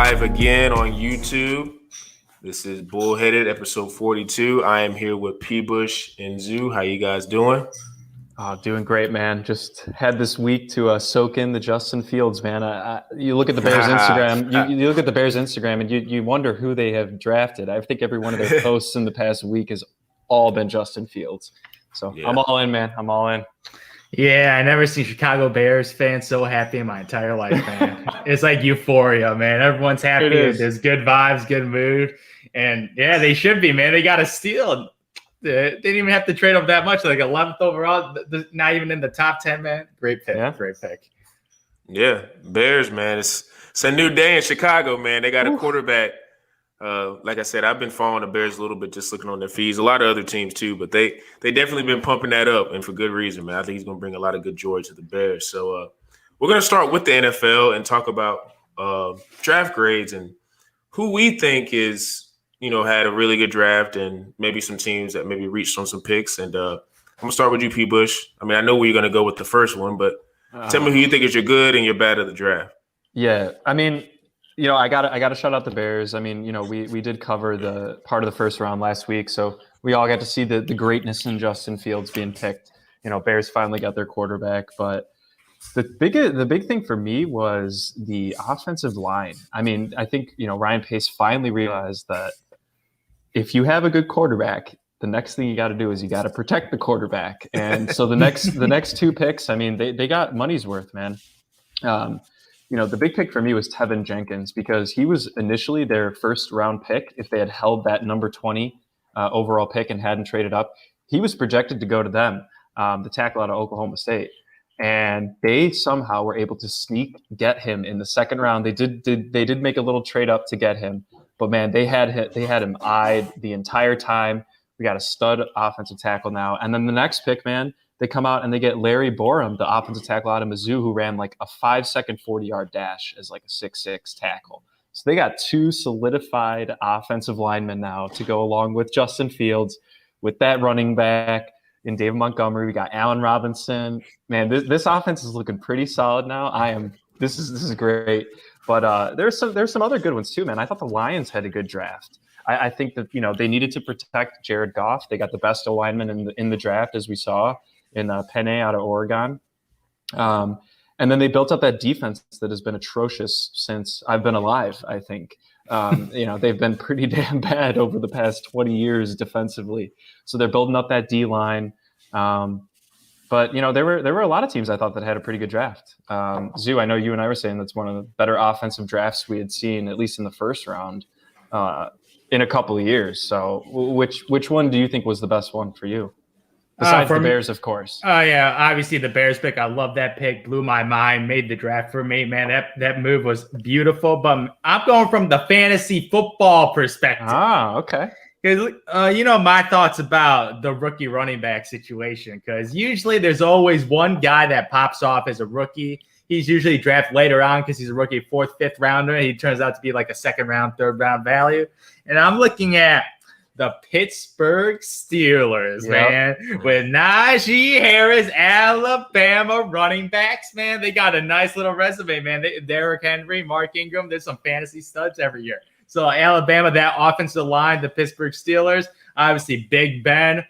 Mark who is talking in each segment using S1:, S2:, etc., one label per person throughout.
S1: live again on YouTube. This is Bullheaded, episode 42. I am here with P. Bush and Zoo. How you guys doing?
S2: Oh, doing great, man. Just had this week to soak in the Justin Fields, man. You look at the Bears Instagram. You look at the Bears Instagram, and you wonder who they have drafted. I think every one of their posts in the past week has all been Justin Fields. So yeah. I'm all in, man. I'm all in.
S3: Yeah, I never seen Chicago Bears fans so happy in my entire life, man. It's like euphoria, man. Everyone's happy. There's good vibes, good mood. And yeah, they should be, man. They got a steal. They didn't even have to trade up that much, like 11th overall, not even in the top 10, man. Great pick. Yeah. Great pick.
S1: Yeah, Bears, man. It's a new day in Chicago, man. They got a quarterback. Like I said, I've been following the Bears a little bit, just looking on their feeds. A lot of other teams too, but they definitely been pumping that up, and for good reason, man. I think he's going to bring a lot of good joy to the Bears. So we're going to start with the NFL and talk about draft grades and who we think is, had a really good draft, and maybe some teams that maybe reached on some picks. And I'm going to start with you, P. Bush. I mean, I know where you're going to go with the first one, but tell me who you think is your good and your bad of the draft.
S2: Yeah, I mean, I got to shout out the Bears. I mean, we did cover the part of the first round last week, so we all got to see the greatness in Justin Fields being picked. Bears finally got their quarterback, but the big thing for me was the offensive line. I mean, I think Ryan Pace finally realized that if you have a good quarterback, the next thing you got to do is you got to protect the quarterback. And so the next two picks, I mean, they got money's worth, man. The big pick for me was Tevin Jenkins, because he was initially their first round pick. If they had held that number 20 overall pick and hadn't traded up, he was projected to go to them, the tackle out of Oklahoma State. And they somehow were able to get him in the second round. They did make a little trade up to get him, but man, they had him eyed the entire time. We got a stud offensive tackle now. And then the next pick, man, they come out and they get Larry Borum, the offensive tackle out of Mizzou, who ran like a 5-second 40-yard dash as like a 6'6" tackle. So they got two solidified offensive linemen now to go along with Justin Fields, with that running back in David Montgomery. We got Allen Robinson. Man, this offense is looking pretty solid now. This is great. But there's some other good ones too, man. I thought the Lions had a good draft. I think that they needed to protect Jared Goff. They got the best lineman in the draft, as we saw in Penn out of Oregon. And then they built up that defense that has been atrocious since I've been alive, I think. They've been pretty damn bad over the past 20 years defensively. So they're building up that D-line. But there were a lot of teams I thought that had a pretty good draft. Zoo, I know you and I were saying that's one of the better offensive drafts we had seen, at least in the first round, in a couple of years. So which one do you think was the best one for you? Besides the Bears, of course.
S3: Oh, yeah. Obviously, the Bears pick. I love that pick. Blew my mind. Made the draft for me. Man, that move was beautiful. But I'm going from the fantasy football perspective.
S2: Ah, okay.
S3: Because, my thoughts about the rookie running back situation. Because usually there's always one guy that pops off as a rookie. He's usually drafted later on because he's a rookie 4th, 5th rounder. And he turns out to be like a 2nd round, 3rd round value. And I'm looking at the Pittsburgh Steelers, man, with Najee Harris, Alabama running backs, man. They got a nice little resume, man. Derrick Henry, Mark Ingram, there's some fantasy studs every year. So Alabama, that offensive line, the Pittsburgh Steelers, obviously Big Ben.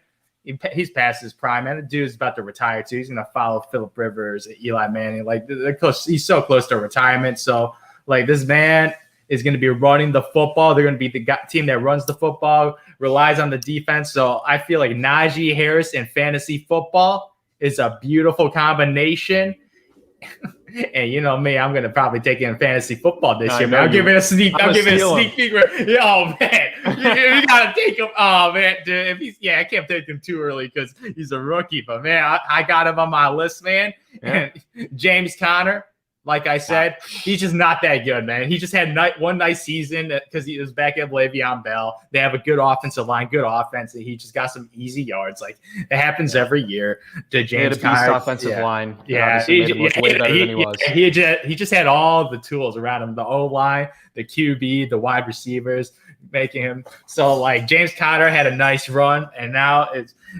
S3: He's past his prime, man. The dude's about to retire too. He's going to follow Phillip Rivers, Eli Manning. Like, they're close. He's so close to retirement. So, like, this man is going to be running the football. They're going to be the team that runs the football, relies on the defense. So I feel like Najee Harris in fantasy football is a beautiful combination. And you know me, I'm going to probably take in fantasy football this year, man. I'm giving a sneak peek. Oh, man. You got to take him. Oh, man. Dude, I can't take him too early because he's a rookie. But, man, I got him on my list, man. Yeah. And James Conner, like I said, he's just not that good, man. He just had one nice season because he was back at Le'Veon Bell. They have a good offensive line, good offense. And he just got some easy yards. Like, it happens every year. To James Conner,
S2: offensive line.
S3: Yeah, he just had all the tools around him. The O-line, the QB, the wide receivers, making him. So, like, James Conner had a nice run, and now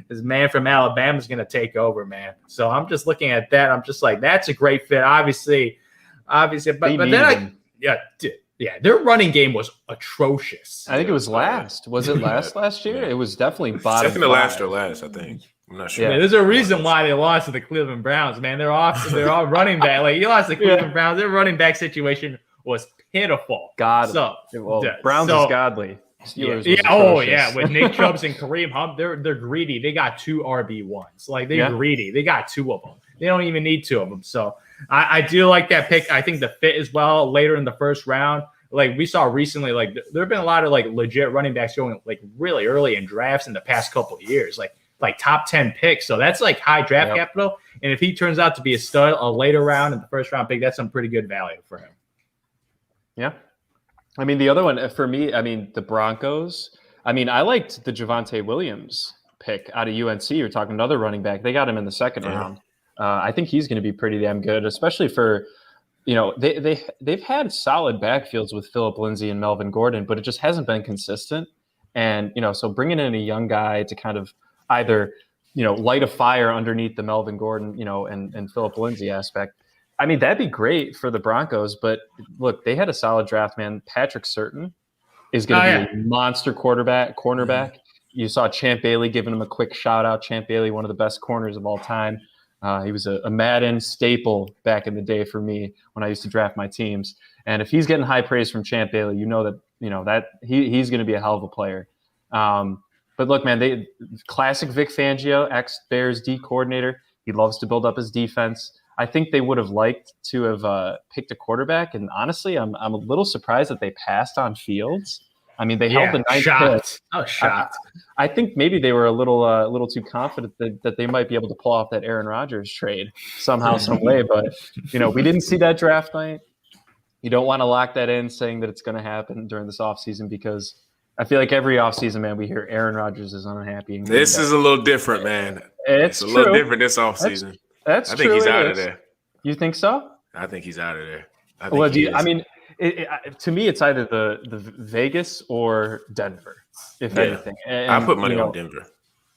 S3: his man from Alabama is going to take over, man. So I'm just looking at that. I'm just like, that's a great fit. Obviously, but then Yeah, their running game was atrocious.
S2: I think it was last. Was it last year? It was definitely bottom
S1: Second to last
S2: five.
S1: or last, I think. I'm not sure.
S3: Yeah, there's a reason why they lost to the Cleveland Browns, man. They're all running back. Like, you lost to the Cleveland Browns. Their running back situation was pitiful. Browns is
S2: godly. Steelers
S3: with Nick Chubb and Kareem Hunt, they're greedy. They got 2 RB1s. Like, they're greedy. They got 2 of them. They don't even need 2 of them. So I do like that pick. I think the fit as well later in the first round. Like we saw recently, like there have been a lot of like legit running backs going like really early in drafts in the past couple of years, like top 10 picks. So that's like high draft capital. And if he turns out to be a stud, a later round in the first round pick, that's some pretty good value for him.
S2: Yeah. I mean, the other one for me, I mean, the Broncos. I mean, I liked the Javonte Williams pick out of UNC. You're talking another running back. They got him in the second round. I think he's going to be pretty damn good, especially for, they've had solid backfields with Phillip Lindsay and Melvin Gordon, but it just hasn't been consistent. And, so bringing in a young guy to kind of either, light a fire underneath the Melvin Gordon, and Phillip Lindsay aspect. I mean, that'd be great for the Broncos, but look, they had a solid draft, man. Patrick Surtain is going to be a monster cornerback. Mm-hmm. You saw Champ Bailey giving him a quick shout out. Champ Bailey, one of the best corners of all time. He was a Madden staple back in the day for me when I used to draft my teams. And if he's getting high praise from Champ Bailey, that he's going to be a hell of a player. But look, man, classic Vic Fangio, ex-Bears D coordinator. He loves to build up his defense. I think they would have liked to have picked a quarterback. And honestly, I'm a little surprised that they passed on Fields. I mean, they held the 9th pick.
S3: I was shocked.
S2: I think maybe they were a little too confident that they might be able to pull off that Aaron Rodgers trade somehow, some way. But, we didn't see that draft night. You don't want to lock that in saying that it's going to happen during this offseason because I feel like every offseason, man, we hear Aaron Rodgers is unhappy.
S1: This is a little different, man.
S2: It's
S1: a little different this offseason. I think he's out of there.
S2: You think so?
S1: I think he's out of there.
S2: To me, it's either the Vegas or Denver, if anything. And,
S1: I put money on Denver.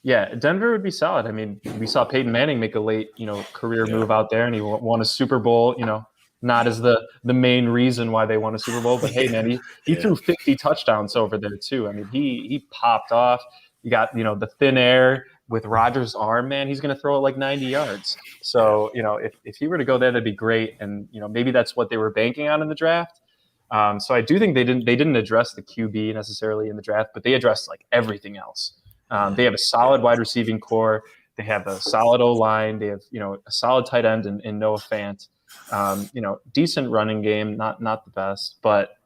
S2: Yeah, Denver would be solid. I mean, we saw Peyton Manning make a late, career move out there, and he won a Super Bowl. Not as the main reason why they won a Super Bowl, but hey, man, he threw 50 touchdowns over there too. I mean, he popped off. You got the thin air with Rodgers' arm, man. He's going to throw it like 90 yards. So if he were to go there, that'd be great. And maybe that's what they were banking on in the draft. So I do think they didn't address the QB necessarily in the draft, but they addressed like everything else. They have a solid wide receiving core. They have a solid O-line. They have a solid tight end in Noah Fant. Decent running game, not the best, but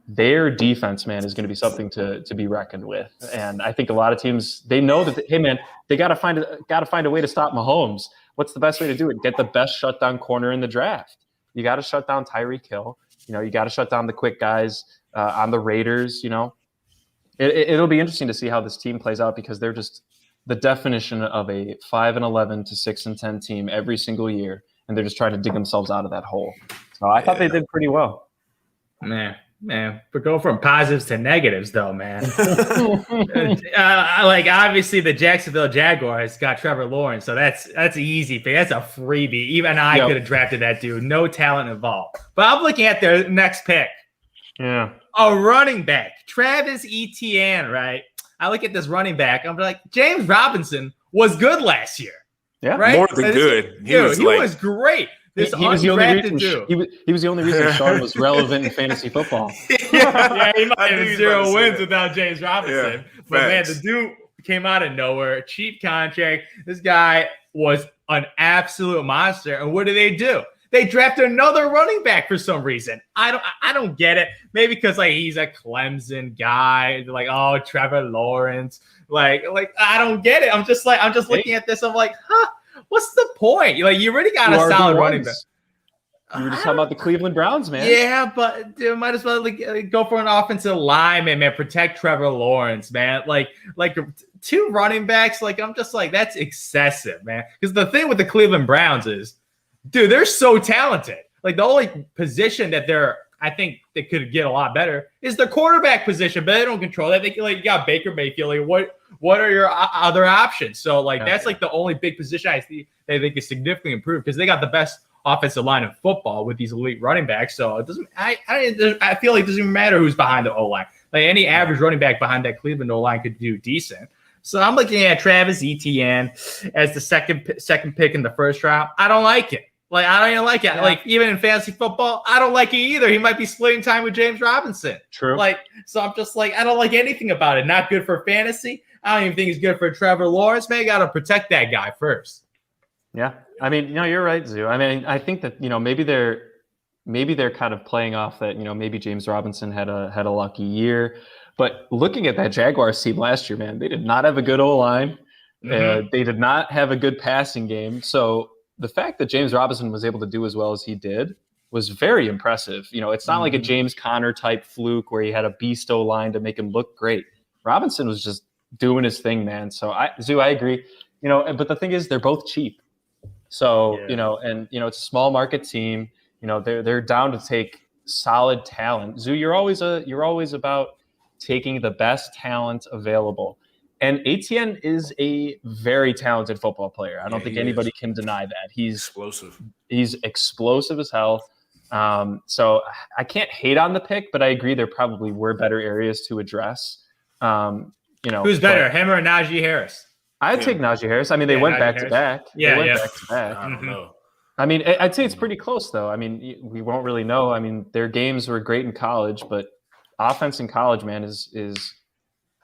S2: their defense, man, is going to be something to be reckoned with. And I think a lot of teams, they know that, hey, man, they got to find a way to stop Mahomes. What's the best way to do it? Get the best shutdown corner in the draft. You got to shut down Tyreek Hill. You got to shut down the quick guys on the Raiders. It'll be interesting to see how this team plays out because they're just the definition of a 5-11 to 6-10 team every single year, and they're just trying to dig themselves out of that hole. So I thought they did pretty well.
S3: Man, we're going from positives to negatives, though, man. Obviously, the Jacksonville Jaguars got Trevor Lawrence, so that's an easy pick. That's a freebie. Even I could have drafted that dude. No talent involved. But I'm looking at their next pick.
S2: Yeah,
S3: a running back, Travis Etienne. Right? I look at this running back. I'm like, James Robinson was good last year.
S2: Yeah,
S3: right?
S1: More than good.
S3: He was great. He was the only reason Sean was relevant in fantasy football. He might have 0 wins without James Robinson. But man, the dude came out of nowhere, cheap contract. This guy was an absolute monster. And what do? They draft another running back for some reason. I don't get it. Maybe because he's a Clemson guy. They're like, oh, Trevor Lawrence. Like I don't get it. I'm just looking at this. I'm like, huh. What's the point? You already got a solid running back.
S2: You were just talking about the Cleveland Browns, man.
S3: Yeah, but dude, might as well go for an offensive lineman, man. Protect Trevor Lawrence, man. Like 2 running backs. I'm just like, that's excessive, man. Because the thing with the Cleveland Browns is, dude, they're so talented. The only position that I think they could get a lot better is the quarterback position, but they don't control that. They you got Baker Mayfield. What are your other options? So that's the only big position I see they think is significantly improved because they got the best offensive line in football with these elite running backs. So it doesn't. I feel like it doesn't even matter who's behind the O line. Like any average running back behind that Cleveland O line could do decent. So I'm looking at Travis Etienne as the second pick in the first round. I don't like it. Like, I don't even like it. Yeah. Like, even in fantasy football, I don't like it either. He might be splitting time with James Robinson.
S2: True.
S3: Like, so I'm just like, I don't like anything about it. Not good for fantasy. I don't even think it's good for Trevor Lawrence. Man, you got to protect that guy first.
S2: Yeah. I mean, you're right, Zoo. I mean, I think that, maybe they're kind of playing off that, maybe James Robinson had a lucky year. But looking at that Jaguars team last year, man, they did not have a good O-line. Mm-hmm. They did not have a good passing game. So the fact that James Robinson was able to do as well as he did was very impressive. It's not like a James Conner type fluke where he had a beast O-line to make him look great. Robinson was just doing his thing, man. So I agree. But the thing is, they're both cheap. So, it's a small market team. They're down to take solid talent. Zoo, you're always about taking the best talent available. And Etienne is a very talented football player. I don't think anybody can deny that. He's
S1: explosive.
S2: He's explosive as hell. So I can't hate on the pick, but I agree there probably were better areas to address.
S3: Who's better, him or Najee Harris?
S2: I'd take Najee Harris. I mean, they went back to back.
S3: Yeah,
S2: back to back.
S1: I don't know.
S2: I mean, I'd say it's pretty close, though. I mean, we won't really know. I mean, their games were great in college, but offense in college, man, is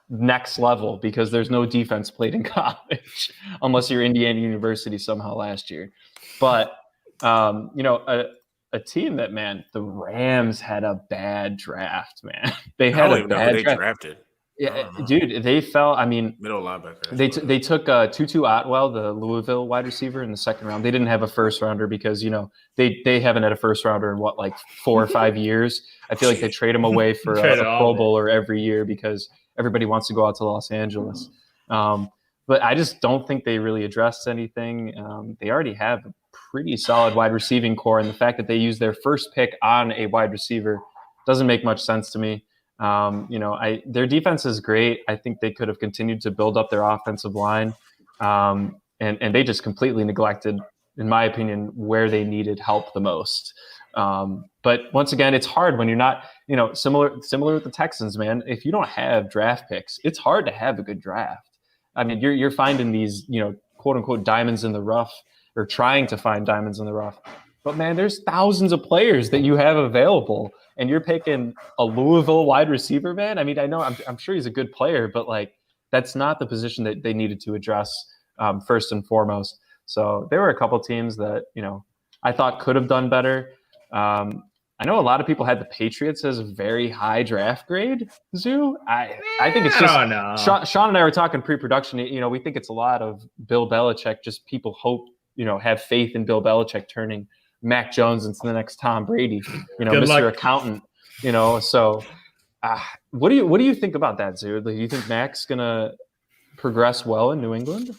S2: next level because there's no defense played in college unless you're Indiana University somehow last year. But, a team that, man, the Rams had a bad draft, man. They had a bad draft.
S1: Drafted.
S2: Yeah, dude, they fell. I mean,
S1: middle linebacker.
S2: They took Tutu Atwell, the Louisville wide receiver, in the second round. They didn't have a first rounder because they haven't had a first rounder in 4 or 5 years. I feel like they trade him away for a Pro Bowler every year because everybody wants to go out to Los Angeles. But I just don't think they really addressed anything. They already have a pretty solid wide receiving core, and the fact that they used their first pick on a wide receiver doesn't make much sense to me. Their defense is great. I think they could have continued to build up their offensive line. And they just completely neglected, in my opinion, where they needed help the most. But once again, it's hard when you're not, similar with the Texans, man. If you don't have draft picks, it's hard to have a good draft. I mean, you're finding these, quote unquote diamonds in the rough, or trying to find diamonds in the rough. But man, there's thousands of players that you have available, and you're picking a Louisville wide receiver, man. I mean, I know I'm sure he's a good player, but like that's not the position that they needed to address first and foremost. So there were a couple teams that I thought could have done better. I know a lot of people had the Patriots as a very high draft grade. Zoo, I think it's just Sean and I were talking pre-production. We think it's a lot of Bill Belichick. Just people hope have faith in Bill Belichick turning Mac Jones into the next Tom Brady, Mr.
S3: luck.
S2: Accountant, so what do you think about that, Zoo? Do you think Mac's gonna progress well in New England?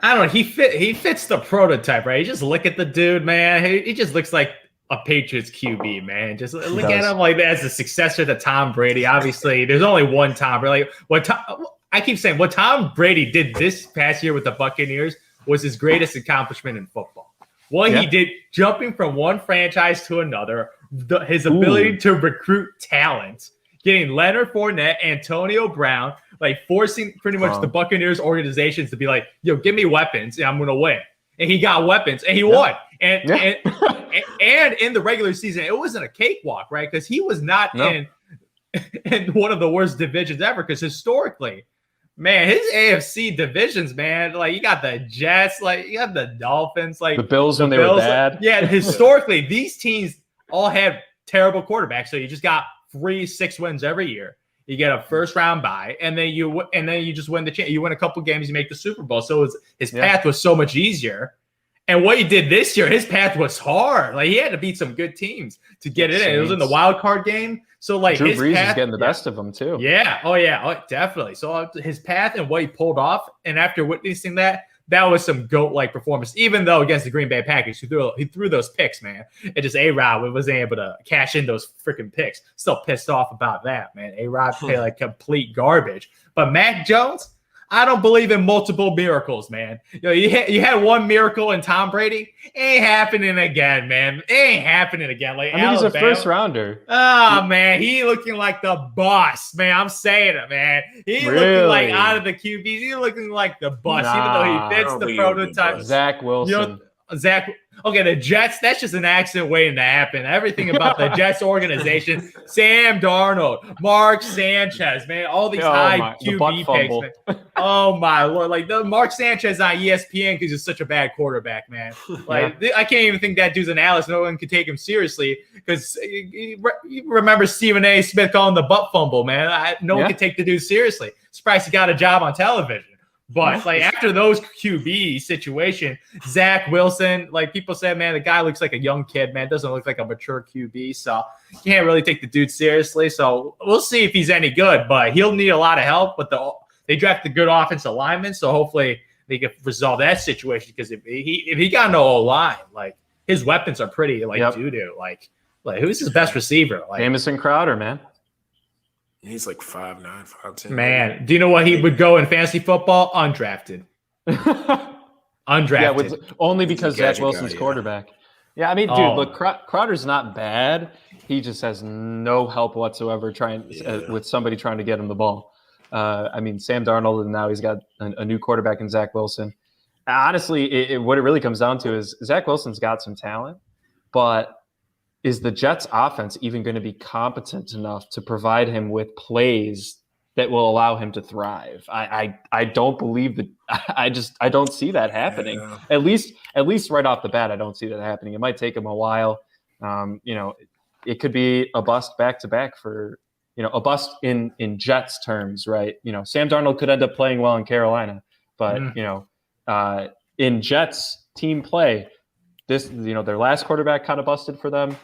S3: I don't know. He fits the prototype, right? You just look at the dude, man. He just looks like a Patriots QB, man. Just look at him like that as a successor to Tom Brady. Obviously, there's only one Tom Brady. I keep saying what Tom Brady did this past year with the Buccaneers was his greatest accomplishment in football. He did, jumping from one franchise to another, his ability to recruit talent, getting Leonard Fournette, Antonio Brown, like forcing pretty much the Buccaneers organizations to be like, yo, give me weapons and I'm going to win. And he got weapons and he won. And in the regular season, it wasn't a cakewalk, right? Because he was not in one of the worst divisions ever. Because historically, man, his AFC divisions, man, like you got the Jets, like you got the Dolphins, like
S2: the Bills when they were bad.
S3: Historically, these teams all had terrible quarterbacks. So you just got 3-6 wins every year. You get a first round bye, and then you just win the championship. You win a couple games, you make the Super Bowl. So his path was so much easier. And what he did this year, his path was hard. Like he had to beat some good teams to get it in. It was in the wild card game. So like
S2: Drew
S3: his
S2: Brees
S3: path,
S2: is getting the best of them too.
S3: Yeah. Oh, definitely. So his path and what he pulled off, and after witnessing that was some GOAT-like performance. Even though against the Green Bay Packers, he threw those picks, man. It just A-Rod wasn't able to cash in those freaking picks. Still pissed off about that, man. A-Rod played like complete garbage. But Mac Jones, I don't believe in multiple miracles, man. You had one miracle in Tom Brady. Ain't happening again, man. Ain't happening again. Like
S2: I mean, he's a first rounder.
S3: Oh, man. He looking like the boss, man. I'm saying it, man. He looking like out of the QBs. He looking like the boss, even though he fits the prototype.
S2: Zach Wilson.
S3: Zach. Okay, the Jets, that's just an accident waiting to happen. Everything about the Jets organization, Sam Darnold, Mark Sanchez, man, all these high QB picks, man. Oh, my Lord. Like, the Mark Sanchez on ESPN because he's such a bad quarterback, man. Like, I can't even think that dude's an analyst. No one could take him seriously because you remember Stephen A. Smith calling the butt fumble, man. No one could take the dude seriously. Surprised he got a job on television. But like after those QB situation, Zach Wilson, like people said, man, the guy looks like a young kid, man. Doesn't look like a mature QB, so you can't really take the dude seriously. So we'll see if he's any good, but he'll need a lot of help. But they drafted good offensive linemen, so hopefully they can resolve that situation. Because if he got no O-line, like his weapons are pretty doo-doo. Like who's his best receiver? Like
S2: Jamison Crowder, man.
S1: He's like 5'9", 5'10".
S3: Man, do you know what he would go in fantasy football? Undrafted. Undrafted.
S2: Yeah, only because Zach Wilson's quarterback. Yeah, I mean, dude, look, Crowder's not bad. He just has no help whatsoever with somebody trying to get him the ball. I mean, Sam Darnold, and now he's got a new quarterback in Zach Wilson. Honestly, what it really comes down to is Zach Wilson's got some talent, but is the Jets offense even going to be competent enough to provide him with plays that will allow him to thrive? I don't believe that. I don't see that happening. Yeah. At least right off the bat, I don't see that happening. It might take him a while. It could be a bust back to back for, a bust in Jets terms, right? Sam Darnold could end up playing well in Carolina, but in Jets team play, their last quarterback kind of busted for them,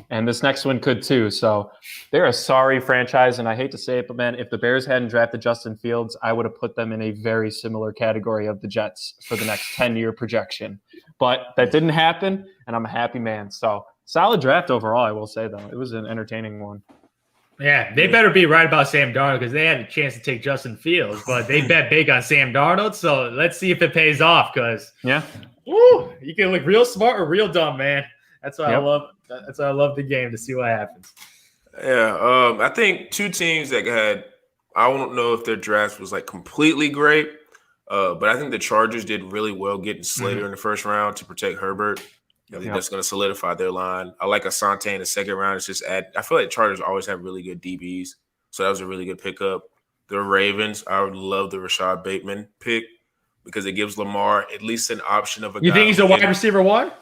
S2: and this next one could too. So they're a sorry franchise, and I hate to say it, but man, if the Bears hadn't drafted Justin Fields, I would have put them in a very similar category of the Jets for the next 10-year projection. But that didn't happen, and I'm a happy man. So solid draft overall, I will say, though. It was an entertaining one.
S3: Yeah, they better be right about Sam Darnold because they had a chance to take Justin Fields, but they bet big on Sam Darnold. So let's see if it pays off because you can look real smart or real dumb, man. That's why I love. That's why I love the game to see what happens.
S1: Yeah, I think two teams that had. I don't know if their draft was like completely great, but I think the Chargers did really well getting Slater in the first round to protect Herbert. I think that's going to solidify their line. I like Asante in the second round. It's just I feel like Chargers always have really good DBs, so that was a really good pickup. The Ravens, I would love the Rashad Bateman pick because it gives Lamar at least an option of a guy.
S3: You think he's a wide receiver one?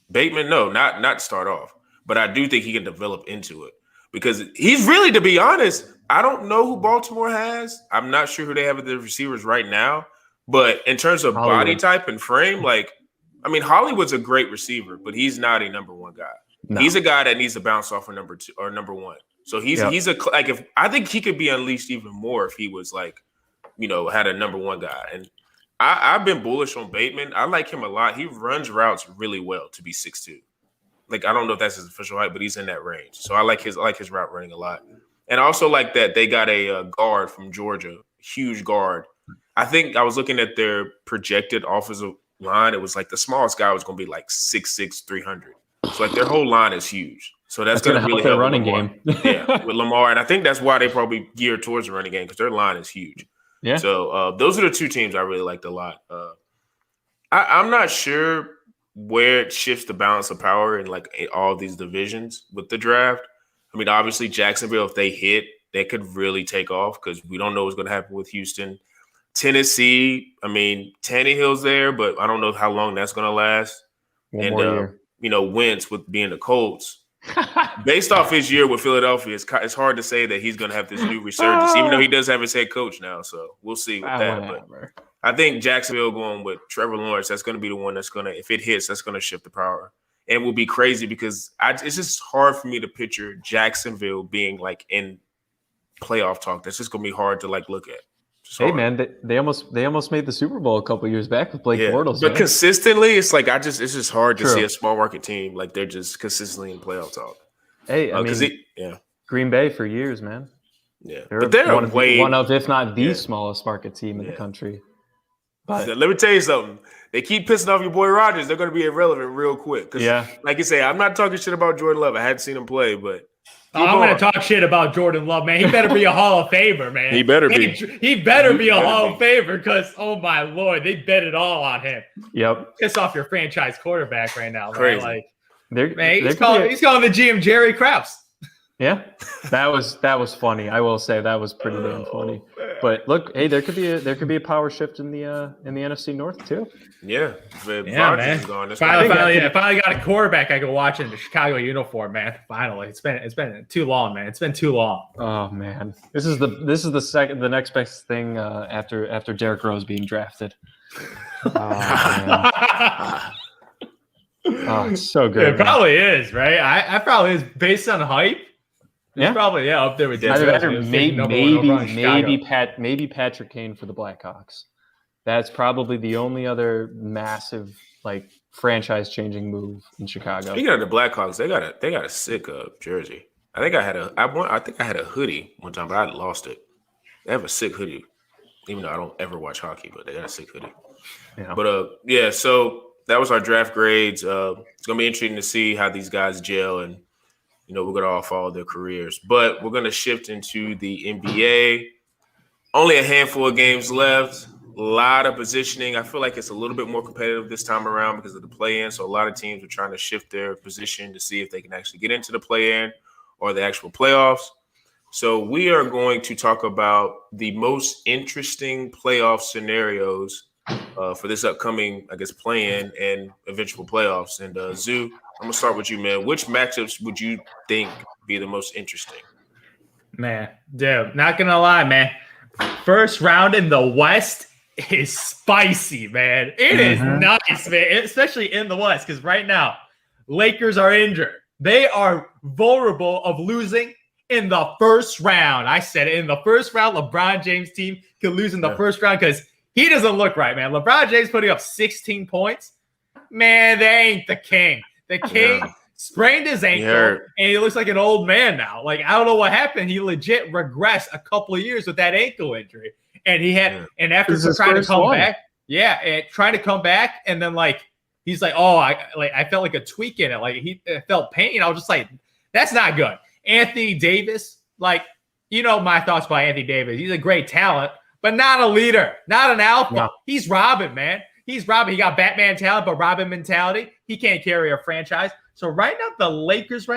S1: Bateman, no, not to start off, but I do think he can develop into it because he's really, to be honest, I don't know who Baltimore has. I'm not sure who they have at the receivers right now, but in terms of body type and frame, Hollywood's a great receiver, but he's not a number one guy. No. He's a guy that needs to bounce off for number two or number one. So he's if I think he could be unleashed even more if he was had a number one guy. And I've been bullish on Bateman. I like him a lot. He runs routes really well to be 6'2". I don't know if that's his official height, but he's in that range. So I like his route running a lot. And I also like that they got a guard from Georgia, huge guard. I think I was looking at their projected offensive line. It was like the smallest guy was going to be like 6'6", 300. So their whole line is huge. So that's going to really help
S2: their running game.
S1: With Lamar. And I think that's why they probably geared towards the running game because their line is huge.
S2: Yeah.
S1: So those are the two teams I really liked a lot. I'm not sure where it shifts the balance of power in all these divisions with the draft. Obviously Jacksonville, if they hit, they could really take off because we don't know what's going to happen with Houston. Tennessee, Tannehill's there, but I don't know how long that's going to last.
S2: One more year.
S1: Wentz with being the Colts. Based off his year with Philadelphia, it's hard to say that he's going to have this new resurgence, even though he does have his head coach now. So we'll see with that. But I think Jacksonville going with Trevor Lawrence, that's going to be the one that's going to, if it hits, that's going to shift the power. And it will be crazy because it's just hard for me to picture Jacksonville being in playoff talk. That's just going to be hard to look at.
S2: Hey man, they almost made the Super Bowl a couple years back with Blake Bortles.
S1: But consistently, it's it's just hard to see a small market team they're just consistently in playoff talk.
S2: Hey, Green Bay for years, man.
S1: Yeah,
S2: They're
S1: but they're
S2: one of, if not the
S1: Yeah.
S2: smallest market team in the country. But
S1: So let me tell you something. They keep pissing off your boy Rodgers. They're going to be irrelevant real quick. Because, like you say, I'm not talking shit about Jordan Love. I hadn't seen him play, but
S3: I'm going to talk shit about Jordan Love, man. He better be a Hall of Famer, man.
S1: He better be.
S3: He better be a Hall of Famer because, oh my Lord, they bet it all on him.
S2: Yep.
S3: Piss off your franchise quarterback right now,
S1: Crazy.
S3: man. Like, he's calling the GM Jerry Krause.
S2: Yeah, that was funny. I will say that was pretty damn funny. But look, hey, there could be a power shift in the NFC North too.
S1: Yeah,
S3: man. Finally got a quarterback I can watch in the Chicago uniform, man. Finally, it's been too long, man. It's been too long.
S2: Oh man, this is the next best thing after Derrick Rose being drafted. Oh, it's so good.
S3: It probably is, right? I probably is based on hype.
S2: Yeah,
S3: probably up there with
S2: maybe Patrick Kane for the Blackhawks. That's probably the only other massive franchise changing move in Chicago.
S1: Speaking of the Blackhawks, they got a sick jersey. I think I had a hoodie one time, but I lost it. They have a sick hoodie, even though I don't ever watch hockey, but they got a sick hoodie.
S2: Yeah.
S1: But so that was our draft grades. It's gonna be interesting to see how these guys gel, and we're gonna all follow their careers. But we're gonna shift into the NBA. Only a handful of games left. A lot of positioning. I feel like it's a little bit more competitive this time around because of the play-in. So a lot of teams are trying to shift their position to see if they can actually get into the play-in or the actual playoffs. So we are going to talk about the most interesting playoff scenarios for this upcoming, play-in and eventual playoffs. And Zoo, I'm gonna start with you, man. Which matchups would you think be the most interesting? Man,
S3: dude, not gonna lie, man. First round in the West is spicy, man. It is nice, man, especially in the West, because right now, Lakers are injured. They are vulnerable of losing in the first round. I said it, in the first round, LeBron James' team could lose in the first round because he doesn't look right, man. LeBron James putting up 16 points. Man, they ain't the king. The king sprained his ankle, and he looks like an old man now. I don't know what happened. He legit regressed a couple of years with that ankle injury. And he had, and after trying to come back, trying to come back, and then he's like, oh, I felt like a tweak in it. He felt pain. I was just like, that's not good. Anthony Davis, my thoughts about Anthony Davis. He's a great talent, but not a leader, not an alpha. No. He's Robin, man. He's Robin. He got Batman talent, but Robin mentality. He can't carry a franchise. So right now, the Lakers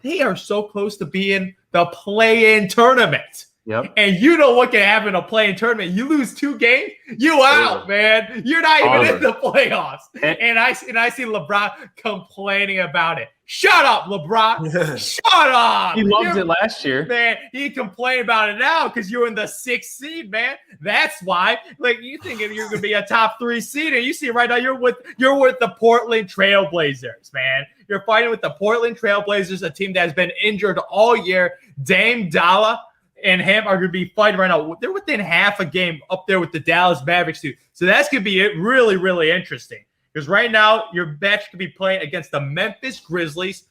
S3: they are so close to being the play-in tournament.
S2: Yep.
S3: And you know what can happen in a play-in tournament? You lose 2 games, you out, man. You're not even in the playoffs. And I see LeBron complaining about it. Shut up, LeBron. Shut up.
S2: He loved it last year.
S3: Man, he complained about it now because you're in the 6th seed, man. That's why. You thinking you're gonna be a top 3 seed, and you see right now you're with the Portland Trailblazers, man. You're fighting with the Portland Trailblazers, a team that has been injured all year. Dame Dalla and him are going to be fighting right now. They're within half a game up there with the Dallas Mavericks too. So that's going to be really, really interesting. Because right now, your match could be playing against the Memphis Grizzlies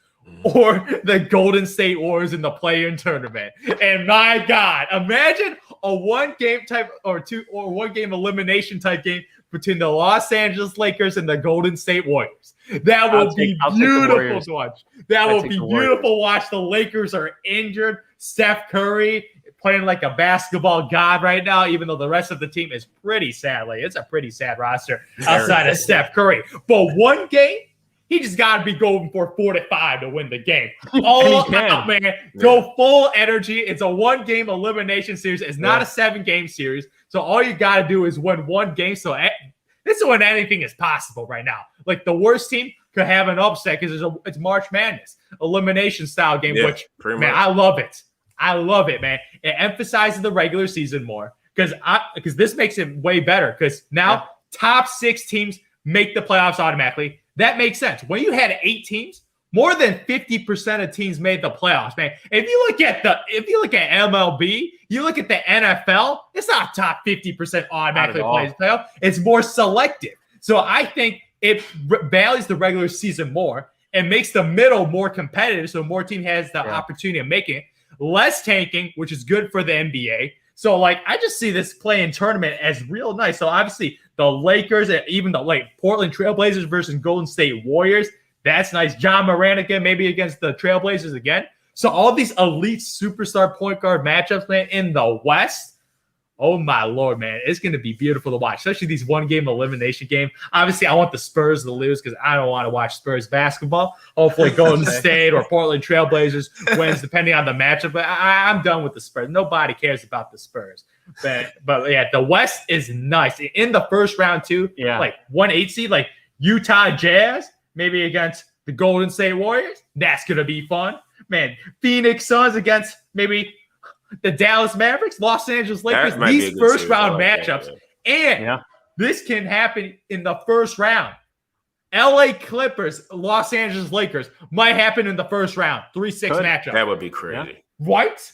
S3: or the Golden State Warriors in the play-in tournament. And my God, imagine a one-game elimination type game between the Los Angeles Lakers and the Golden State Warriors. That will be beautiful to watch. That will be beautiful to watch. The Lakers are injured. Steph Curry playing like a basketball god right now, even though the rest of the team is pretty sad. It's a pretty sad roster outside of Steph Curry. But one game, he just got to be going for 4 to 5 to win the game. All out, man. Yeah. Go full energy. It's a one-game elimination series. It's not a 7-game series. So all you got to do is win one game. So this is when anything is possible right now. The worst team could have an upset because it's March Madness, elimination style game, which, man, I love it. I love it, man. It emphasizes the regular season more because this makes it way better because now top 6 teams make the playoffs automatically. That makes sense. When you had 8 teams, more than 50% of teams made the playoffs, man. If you look at MLB, you look at the NFL, it's not top 50% automatically plays playoff. It's more selective. So I think it values the regular season more and makes the middle more competitive, so more team has the opportunity of making it. less tanking, which is good for the NBA. So, like, I just see this play-in tournament as real nice. So, obviously, the Lakers and even the Portland Trailblazers versus Golden State Warriors, that's nice. John Moran again, maybe against the Trailblazers again. So, all these elite superstar point guard matchups, man, in the West, oh, my Lord, man. It's going to be beautiful to watch, especially these one-game elimination game. Obviously, I want the Spurs to lose because I don't want to watch Spurs basketball. Hopefully, Golden State or Portland Trailblazers wins, depending on the matchup. But I'm done with the Spurs. Nobody cares about the Spurs. But yeah, the West is nice. In the first round, too, 1-8 seed, like Utah Jazz, maybe against the Golden State Warriors. That's going to be fun. Man, Phoenix Suns against maybe – the Dallas Mavericks, Los Angeles Lakers, these first-round matchups. And this can happen in the first round. LA Clippers, Los Angeles Lakers might happen in the first round. 3-6 matchup.
S1: That would be crazy.
S3: Right?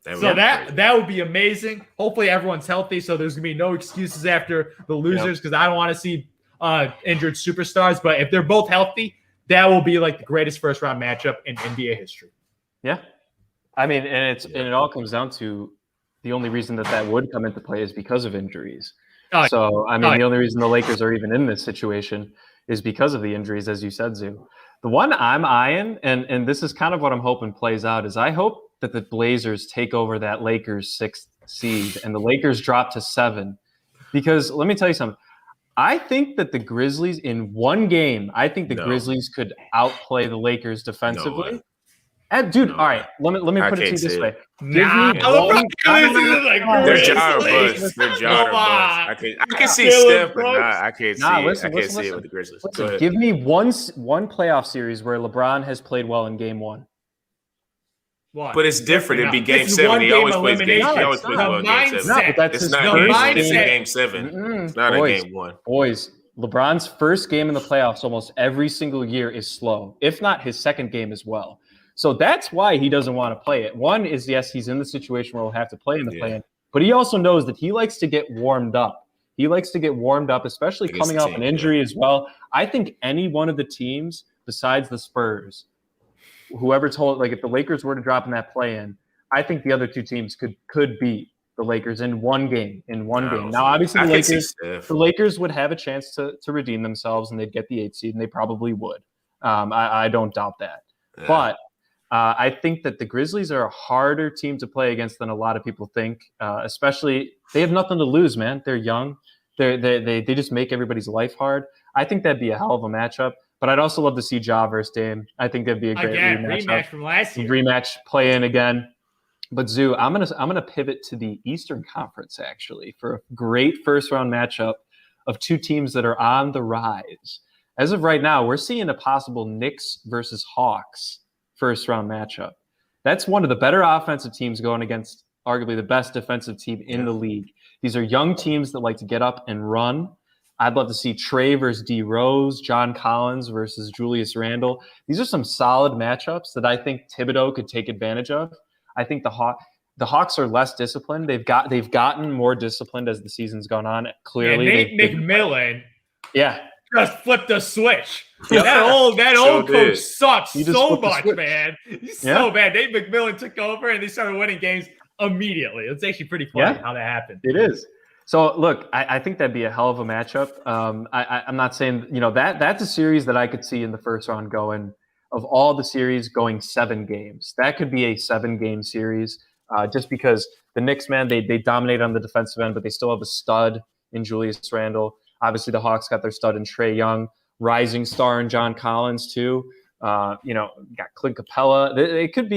S3: That would be amazing. Hopefully everyone's healthy, so there's going to be no excuses after the losers because I don't want to see injured superstars. But if they're both healthy, that will be like the greatest first-round matchup in NBA history.
S2: Yeah. I mean, and it all comes down to the only reason that would come into play is because of injuries. So, I mean, the only reason the Lakers are even in this situation is because of the injuries, as you said, Zoo. The one I'm eyeing, and this is kind of what I'm hoping plays out, is I hope that the Blazers take over that Lakers 6th seed and the Lakers drop to 7. Because let me tell you something. I think that the Grizzlies in one game, Grizzlies could outplay the Lakers defensively. Dude, all right. Let me put it to you this way.
S1: They're jar buzz. They're jar buzz. I can see Steph, but I can't see it with the Grizzlies.
S2: Give me one playoff series where LeBron has played well in game 1.
S1: But it's different. It'd be game 7. He always plays well in game 7.
S2: No, but that's
S1: it's not game 7. It's not a game 1.
S2: Boys, LeBron's first game in the playoffs almost every single year is slow, if not his second game as well. So that's why he doesn't want to play it. One is, yes, he's in the situation where he'll have to play in the play-in, but he also knows that he likes to get warmed up. He likes to get warmed up, especially coming off an injury as well. I think any one of the teams besides the Spurs, whoever told, like if the Lakers were to drop in that play-in, I think the other two teams could beat the Lakers in one game. Now, obviously, the Lakers would have a chance to redeem themselves, and they'd get the 8th seed, and they probably would. I don't doubt that. Yeah. But I think that the Grizzlies are a harder team to play against than a lot of people think. Especially, they have nothing to lose, man. They're young. They just make everybody's life hard. I think that'd be a hell of a matchup. But I'd also love to see Ja versus Dame. I think that'd be a great
S3: rematch from last year.
S2: Rematch, play in again. But Zoo, I'm gonna pivot to the Eastern Conference actually for a great first round matchup of two teams that are on the rise. As of right now, we're seeing a possible Knicks versus Hawks first round matchup. That's one of the better offensive teams going against arguably the best defensive team in the league. These are young teams that like to get up and run. I'd love to see Trey versus D Rose, John Collins versus Julius Randle. These are some solid matchups that I think Thibodeau could take advantage of. I think the Hawks are less disciplined. They've gotten more disciplined as the season's gone on. Clearly,
S3: Nate McMillan.
S2: Yeah.
S3: Just flipped a switch. That old coach sucks so much, man. He's so bad. Nate McMillan took over and they started winning games immediately. It's actually pretty funny how that happened.
S2: It is. So look, I think that'd be a hell of a matchup. I'm not saying that's a series that I could see in the first round going. Of all the series going 7 games, that could be a 7-game series. Just because the Knicks, man, they dominate on the defensive end, but they still have a stud in Julius Randle. Obviously, the Hawks got their stud in Trae Young, rising star in John Collins too. Got Clint Capella. This could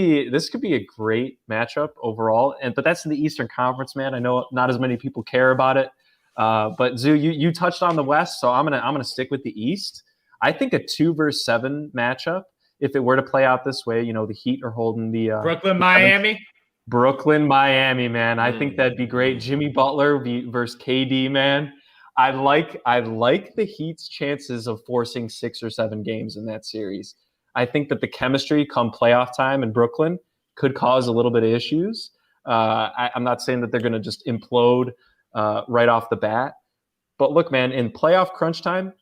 S2: be a great matchup overall. But that's in the Eastern Conference, man. I know not as many people care about it. But Zoo, you touched on the West, so I'm gonna stick with the East. I think a 2 versus 7 matchup, if it were to play out this way, the Heat are holding the Brooklyn, Miami, man. I think that'd be great. Jimmy Butler versus KD, man. I like the Heat's chances of forcing 6 or 7 games in that series. I think that the chemistry come playoff time in Brooklyn could cause a little bit of issues. I'm not saying that they're going to just implode right off the bat. But look, man, in playoff crunch time,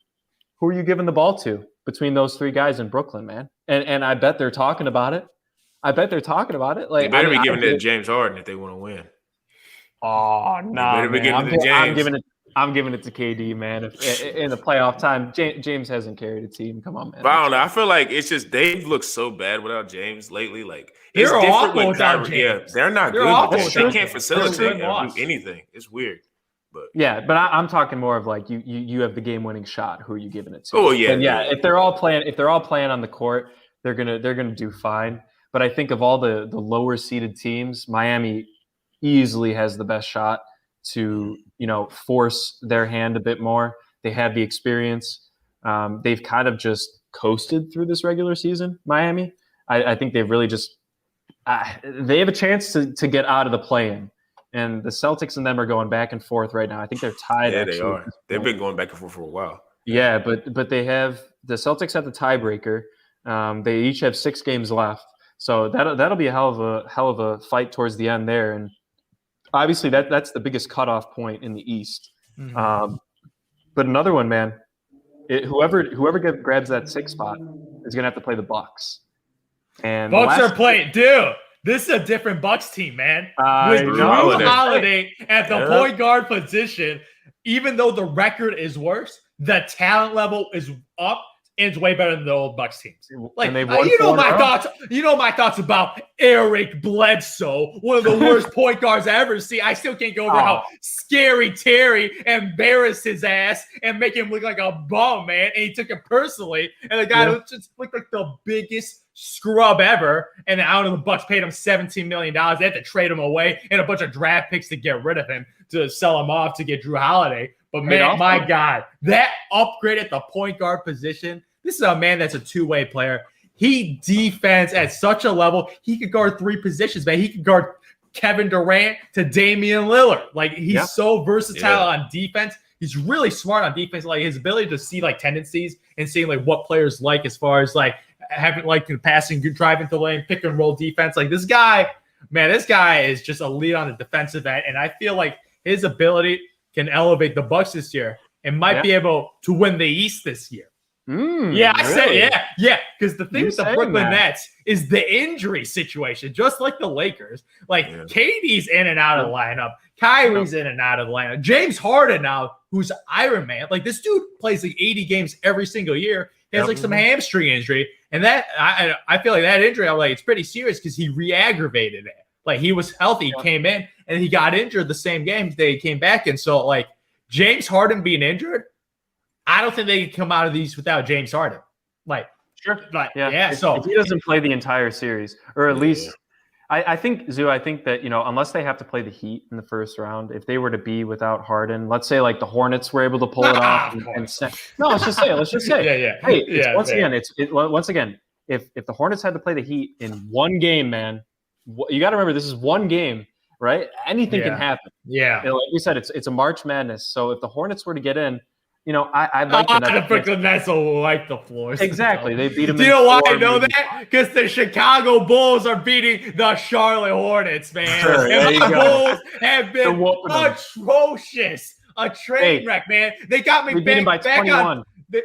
S2: who are you giving the ball to between those 3 guys in Brooklyn, man? And I bet they're talking about it. I bet they're talking about it.
S1: They
S2: Like,
S1: better
S2: I mean,
S1: be giving it to James Harden if they want to win.
S2: Oh no,
S1: better be giving it to James.
S2: I'm giving it to KD, man. If in the playoff time, James hasn't carried a team. Come on, man.
S1: But I don't know. I feel like it's just they've looked so bad without James lately. Like it's
S3: They're
S1: different
S3: awful
S1: with
S3: without
S1: Kyrie. Yeah,
S3: James.
S1: they're not
S3: They're
S1: good.
S3: awful
S1: They
S3: without
S1: can't
S3: James.
S1: facilitate
S3: They're
S1: or do anything. It's weird. But
S2: yeah, but I'm talking more of like you have the game-winning shot. Who are you giving it to?
S1: Oh yeah,
S2: and if they're all playing on the court, they're gonna do fine. But I think of all the lower seeded teams, Miami easily has the best shot to force their hand a bit more. They have the experience. They've kind of just coasted through this regular season. Miami, I think they've really just they have a chance to get out of the play-in. And the Celtics and them are going back and forth right now. I think they're tied.
S1: Yeah,
S2: actually.
S1: they are. They've been going back and forth for a while.
S2: Yeah, but they have the Celtics have the tiebreaker. They each have 6 games left, so that'll be a hell of a fight towards the end there. And obviously that's the biggest cutoff point in the East.
S3: Mm-hmm.
S2: But another one, man, whoever grabs that 6th spot is gonna have to play the Bucks. And
S3: Bucks are playing, dude. This is a different Bucks team, man. With Drew Holiday at the point guard position, even though the record is worse, the talent level is up and it's way better than the old Bucks teams. Like, you know my thoughts about Eric Bledsoe, one of the worst point guards I ever see. I still can't go over how scary Terry embarrassed his ass and make him look like a bum, man. And he took it personally. And the guy just looked like the biggest scrub ever. And I don't know, the Bucks paid him $17 million. They had to trade him away and a bunch of draft picks to get rid of him, to sell him off to get Drew Holiday. But man, my God, that upgrade at the point guard position, this is a man that's a two-way player. He defends at such a level, he could guard 3 positions, man. He could guard Kevin Durant to Damian Lillard. Like, he's so versatile on defense. He's really smart on defense. Like, his ability to see, like, tendencies and seeing, like, what players like as far as, like, having, like, passing, driving to lane, pick and roll defense. Like, this guy is just a lead on the defensive end. And I feel like his ability can elevate the Bucks this year and might be able to win the East this year. Said because the thing with the Brooklyn Nets is the injury situation, just like the Lakers. Like, KD's in and out of the lineup, Kyrie's in and out of the lineup, James Harden now, who's Iron Man. Like, this dude plays like 80 games every single year. He has like some hamstring injury, and that I feel like that injury, I'm like, it's pretty serious because he re-aggravated it. Like, he was healthy, came in, and he got injured the same game that he came back in. So, like, James Harden being injured, I don't think they can come out of these without James Harden. Like, sure, but so
S2: if he doesn't play the entire series, or at least, I think that unless they have to play the Heat in the first round, if they were to be without Harden, let's say like the Hornets were able to pull it off, let's just say, once again, if the Hornets had to play the Heat in one game, man, you got to remember this is one game, right? Anything can happen.
S3: Yeah,
S2: like we said, it's a March Madness. So if the Hornets were to get in, I'd like
S3: the Brooklyn Nets will wipe the floors.
S2: Exactly. They beat them.
S3: Do you know why I know that? Because the Chicago Bulls are beating the Charlotte Hornets, man.
S2: Sure,
S3: and the Bulls have been atrocious. A train wreck, man. They got me back on. They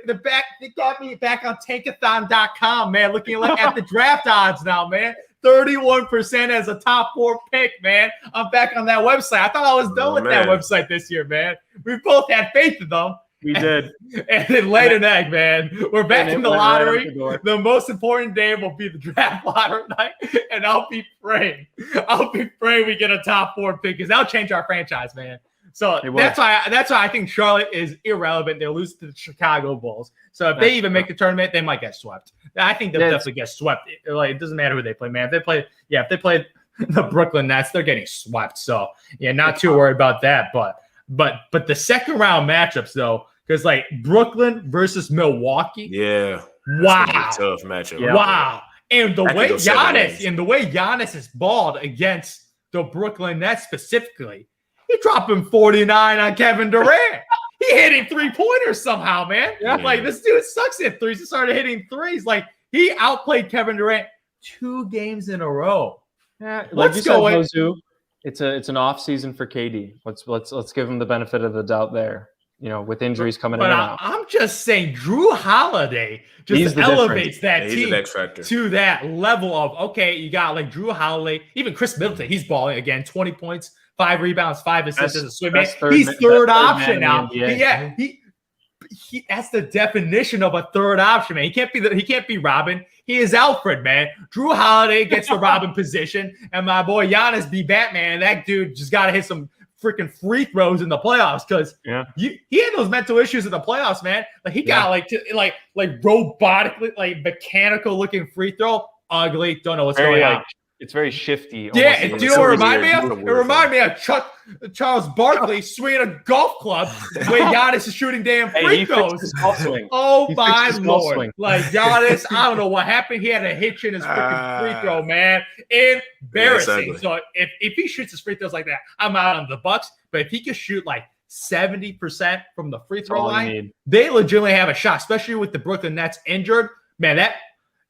S3: got me back on tankathon.com, man. Looking like at the draft odds now, man. 31% as a top 4 pick, man. I'm back on that website. I thought I was done with that website this year, man. We both had faith in them.
S2: We did.
S3: And then later that, man, we're back in the lottery. The most important day will be the draft lottery night, and I'll be praying. We get a top 4 pick because that'll change our franchise, man. So that's why I think Charlotte is irrelevant. They'll lose to the Chicago Bulls. So if they even make the tournament, they might get swept. I think they'll definitely get swept. Like, it doesn't matter who they play, man. If they play the Brooklyn Nets, they're getting swept. So not too worried about that. But the second round matchups though, because like Brooklyn versus Milwaukee.
S1: Yeah.
S3: Wow.
S1: Tough matchup.
S3: Yeah. Wow. And the way Giannis is balled against the Brooklyn Nets specifically, he dropping 49 on Kevin Durant. He hitting 3-pointers somehow, man. Yeah. Like, this dude sucks at threes. He started hitting threes. Like, he outplayed Kevin Durant 2 games in a row.
S2: Yeah, like you said, Josu, it's an off season for KD. Let's give him the benefit of the doubt there. with injuries coming in
S3: But
S2: and out.
S3: I'm just saying, Drew Holiday
S2: He's
S3: just
S2: the
S3: elevates that
S1: He's
S3: team
S1: an X factor.
S3: to that level of, okay, you got like Drew Holiday, even Chris Middleton, he's balling again, 20 points, 5 rebounds, 5 assists as a swing man. He's third option now. He that's the definition of a third option, man. He can't be Robin. He is Alfred, man. Drew Holiday gets the Robin position, and my boy Giannis be Batman. And that dude just got to hit some freaking free throws in the playoffs because he had those mental issues in the playoffs, man. Like he got like robotically, like mechanical looking free throw. Ugly. Don't know what's going on.
S2: It's very shifty.
S3: Yeah, do you know what it reminded me of? It reminded me of Charles Barkley swinging a golf club when Giannis is shooting damn free throws. Oh my Lord. Like Giannis, I don't know what happened. He had a hitch in his freaking free throw, man. Embarrassing. So if he shoots his free throws like that, I'm out on the Bucks. But if he can shoot like 70% from the free throw line, they legitimately have a shot, especially with the Brooklyn Nets injured. Man,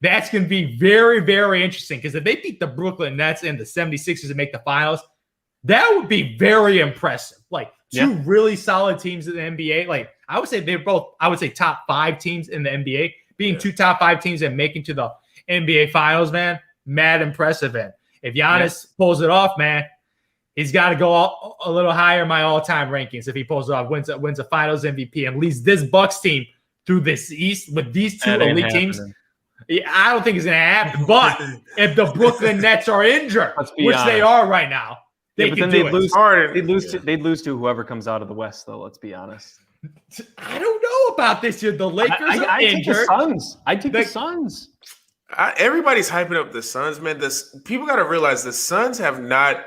S3: that's going to be very, very interesting because if they beat the Brooklyn Nets and the 76ers and make the finals, that would be very impressive. Like two really solid teams in the NBA. Like I would say they're both, top 5 teams in the NBA. Being 2 top 5 teams and making to the NBA finals, man, mad impressive. And if Giannis pulls it off, man, he's got to go a little higher in my all-time rankings. If he pulls it off, wins a finals MVP and leads this Bucks team through this East with these 2 elite teams. Yeah, I don't think it's going to happen. But if the Brooklyn Nets are injured, which they are right now, they can do it.
S2: They'd lose to whoever comes out of the West, though. Let's be honest.
S3: I don't know about this year. The Lakers are injured.
S2: I'd take the Suns.
S1: Everybody's hyping up the Suns, man. People got to realize the Suns have not.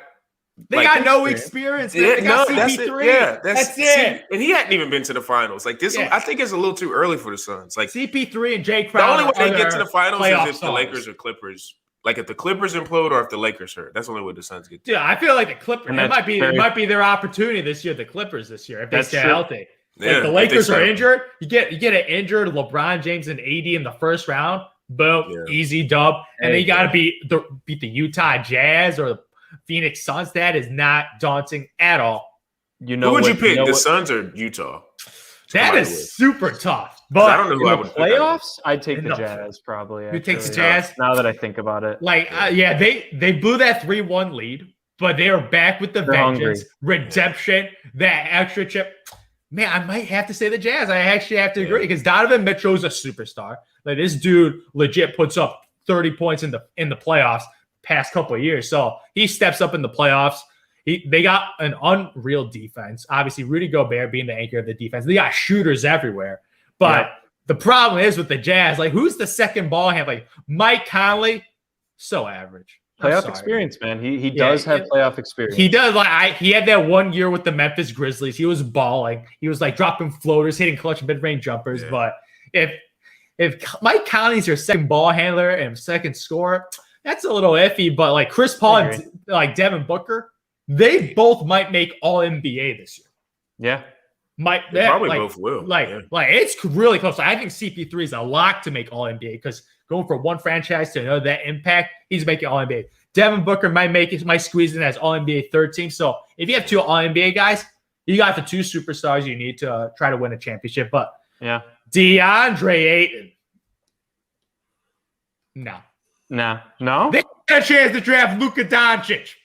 S3: They got no experience. They got CP3.
S1: Yeah, that's
S3: it.
S1: And he hadn't even been to the finals. Like this, I think it's a little too early for the Suns. Like
S3: CP3 and Jay Crowder.
S1: The only way they get to the finals is if the Lakers or Clippers. Like if the Clippers implode or if the Lakers hurt. That's the only way the Suns get to.
S3: Yeah, I feel like the Clippers. It might be their opportunity this year. The Clippers this year if they stay healthy. Like the Lakers are injured. You get an injured LeBron James and AD in the first round. Boom, easy dub. And then you got to beat the Utah Jazz or the Phoenix Suns. That is not daunting at all.
S1: Who would you pick? The Suns or Utah?
S3: That is super tough. But
S1: I don't know who I would pick.
S2: Playoffs, I'd take the Jazz probably.
S3: You take the Jazz?
S2: Now that I think about it.
S3: They blew that 3-1 lead, but they are back with the vengeance, redemption, that extra chip. Man, I might have to say the Jazz. I actually have to agree because Donovan Mitchell's a superstar. Like this dude legit puts up 30 points in the playoffs past couple of years. So he steps up in the playoffs. They got an unreal defense. Obviously, Rudy Gobert being the anchor of the defense. They got shooters everywhere. But the problem is with the Jazz, like who's the second ball handler? Like Mike Conley, so average.
S2: Playoff experience, man. He does have playoff experience.
S3: He does. He had that 1 year with the Memphis Grizzlies. He was balling. He was like dropping floaters, hitting clutch mid-range jumpers. Yeah. But if Mike Conley's your second ball handler and second scorer, that's a little iffy. But like Chris Paul and like Devin Booker, they both might make All NBA this year.
S2: Yeah.
S1: They probably both will.
S3: Like it's really close. I think CP3 is a lock to make All NBA because going from one franchise to another, that impact, he's making All NBA. Devin Booker might squeeze in as All NBA third team. So if you have 2 All NBA guys, you got the 2 superstars you need to try to win a championship. But DeAndre Ayton, no. They got a chance to draft Luka Doncic.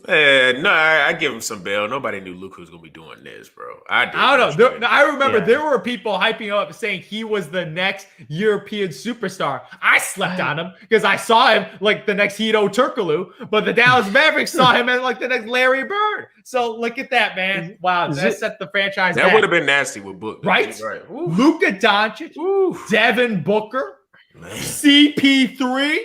S1: No, I give him some bail. Nobody knew Luka was gonna be doing this, bro. I
S3: don't know. I remember there were people hyping up saying he was the next European superstar. I slept on him because I saw him like the next Hedo Turkoglu, but the Dallas Mavericks saw him as like the next Larry Bird. So look at that, man. Wow, that set the franchise back.
S1: That would have been nasty with Book,
S3: right? Luka Doncic, Devin Booker, CP3.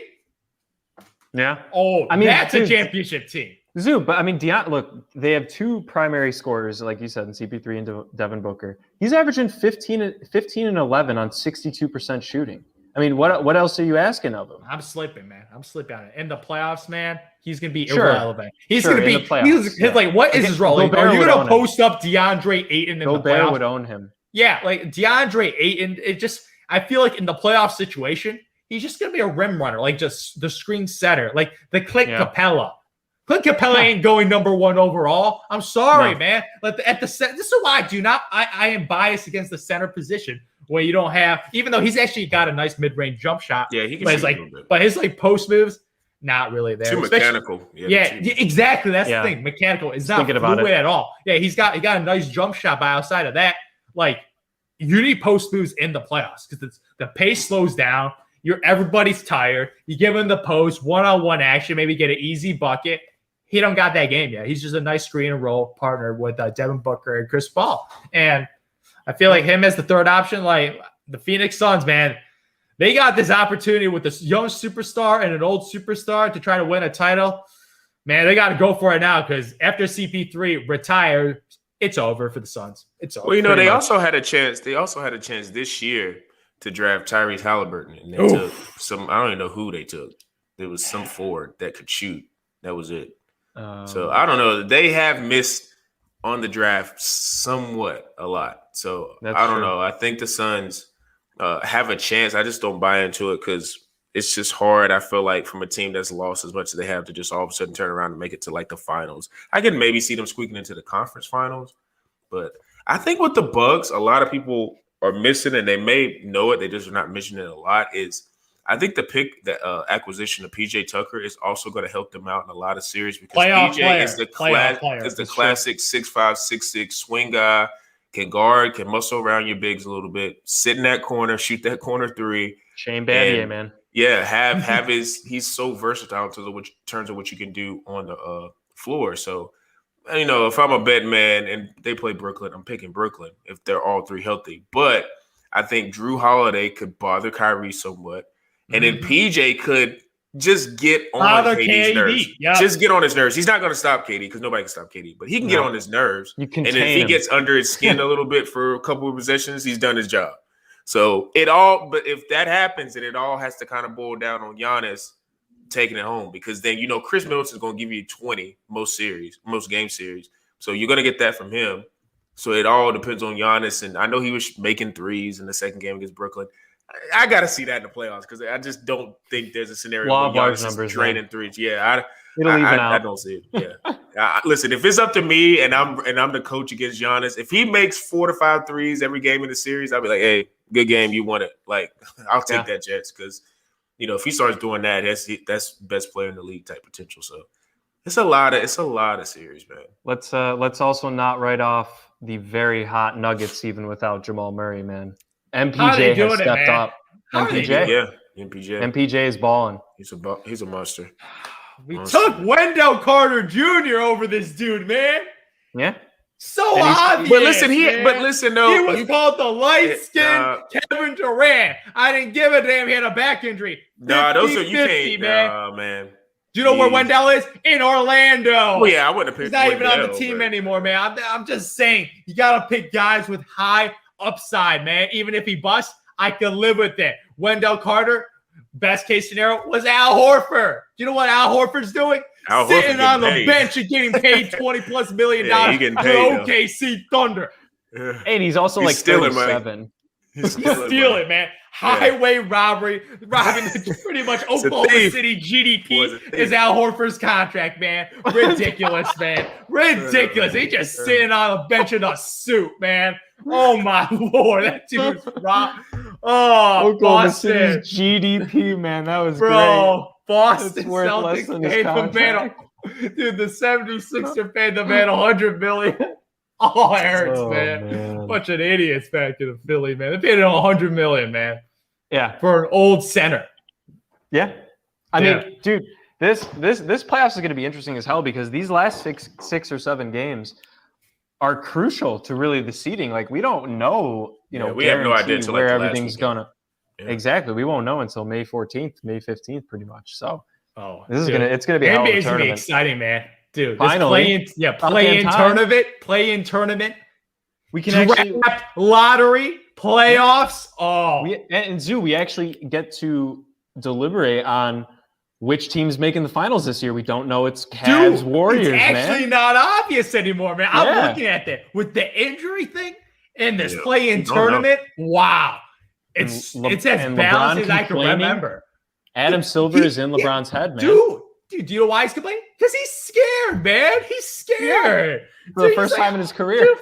S2: Yeah.
S3: Oh, I mean that's a championship team.
S2: Zoo, but I mean, look, they have 2 primary scorers, like you said, in CP3 and Devin Booker. He's averaging 15 and 11 on 62% shooting. I mean, what else are you asking of him?
S3: I'm sleeping, man. I'm sleeping on it. In the playoffs, man, he's going to be irrelevant. He's going to be – he's like, what is his role? Are you going to post up DeAndre Ayton in the playoffs?
S2: Gobert would own him.
S3: Yeah, like DeAndre Ayton, I feel like in the playoff situation, he's just going to be a rim runner, like just the screen setter, like the Clint Capella Clint Capella ain't going number 1 overall. I'm sorry,
S2: No.
S3: man. This is why I am biased against the center position where you don't have, even though he's actually got a nice mid-range jump shot.
S1: Yeah, he can
S3: but
S1: shoot
S3: his,
S1: a little bit.
S3: but his post moves, not really there.
S1: Too mechanical.
S3: Yeah, exactly. That's the thing. Mechanical is not fluid at all. Yeah, he got a nice jump shot, but outside of that, like, you need post moves in the playoffs because the pace slows down. Everybody's tired. You give him the post, one-on-one action, maybe get an easy bucket. He don't got that game yet. He's just a nice screen and roll partner with Devin Booker and Chris Paul. And I feel like him as the third option, like the Phoenix Suns, man, they got this opportunity with this young superstar and an old superstar to try to win a title. Man, they got to go for it now because after CP3 retired, it's over for the Suns. It's over.
S1: Well, they also had a chance. They also had a chance this year to draft Tyrese Halliburton, and they took some. I don't even know who they took. There was some forward that could shoot. That was it. So I don't know. They have missed on the draft somewhat a lot. So I don't know. I think the Suns have a chance. I just don't buy into it because it's just hard. I feel like from a team that's lost as much as they have to just all of a sudden turn around and make it to like the finals. I can maybe see them squeaking into the conference finals, but I think with the Bucks, a lot of people are missing, and they may know it. They just are not mentioning it a lot. I think the acquisition of PJ Tucker is also going to help them out in a lot of series because PJ is the classic 6'5", 6'6" swing guy, can guard, can muscle around your bigs a little bit, sit in that corner, shoot that corner three.
S2: Shane Battier, man.
S1: Yeah, have he's so versatile in terms of what you can do on the floor. So, if I'm a bet man and they play Brooklyn, I'm picking Brooklyn if they're all three healthy. But I think Drew Holiday could bother Kyrie somewhat. And then PJ could just get on KD's nerves. Yep. Just get on his nerves. He's not going to stop KD because nobody can stop KD. But he can get on his nerves. And if he gets under his skin a little bit for a couple of possessions, he's done his job. So but if that happens, then it all has to kind of boil down on Giannis taking it home because then, Chris Middleton's going to give you 20 most game series. So you're going to get that from him. So it all depends on Giannis. And I know he was making threes in the second game against Brooklyn. I got to see that in the playoffs because I just don't think there's a scenario where Giannis is draining threes. Yeah, I don't see it. Yeah. Listen, if it's up to me and I'm the coach against Giannis, if he makes 4 to 5 threes every game in the series, I'll be like, hey, good game, you won it. Like, I'll take that Jets because, if he starts doing that, that's best player in the league type potential. So it's a lot of series, man.
S2: Let's also not write off the very hot Nuggets even without Jamal Murray, man. MPJ has stepped up. MPJ is balling.
S1: He's a monster.
S3: We took Wendell Carter Jr. over this dude, man.
S2: Yeah.
S3: So obvious. But
S1: listen, though.
S3: He was called the light-skinned Kevin Durant. I didn't give a damn. He had a back injury.
S1: Those are you 50, can't,
S3: man.
S1: Man.
S3: Do you know where Wendell is? In Orlando.
S1: Oh yeah, I wouldn't have picked.
S3: He's not even on the team anymore, man. I'm just saying, you gotta pick guys with high upside, man. Even if he busts, I can live with it. Wendell Carter, best case scenario, was Al Horford. Do you know what Al Horford's doing? Sitting on the bench and getting paid $20+ million for OKC Thunder.
S2: Yeah. And he's also like 37.
S3: He's stealing, man. Highway robbery, robbing pretty much Oklahoma City GDP is Al Horford's contract, man. Ridiculous, man. Ridiculous. He's just sitting on a bench in a suit, man. Oh my Lord, that dude's rock. Oh,
S2: Oklahoma
S3: Boston.
S2: City's GDP, man. That was
S3: great. Boston
S2: Celtics
S3: paid the man. Dude, the 76er paid the man $100 million. Oh, it hurts, man. Bunch of idiots back in Philly, man. They paid him $100 million, man.
S2: Yeah,
S3: for an old center.
S2: Yeah, I mean, dude, this playoffs is going to be interesting as hell because these last six or seven games are crucial to really the seeding. Like we don't know,
S1: we have no idea until
S2: where everything's gonna. Yeah. Exactly, we won't know until May 14th, May 15th, pretty much. So, it's gonna be a hell of a tournament.
S3: NBA's gonna be exciting, man. Dude,
S2: finally,
S3: play-in tournament.
S2: We can actually
S3: lottery playoffs. Oh,
S2: we actually get to deliberate on which team's making the finals this year. We don't know. It's Cavs, Warriors.
S3: It's actually not obvious anymore, man. I'm looking at that with the injury thing in this play-in tournament. Wow, it's as balanced as I can remember.
S2: Adam Silver is in LeBron's head, man.
S3: Dude, Dude, do you know why he's complaining? Because he's scared, man. He's scared.
S2: For the first time in his career.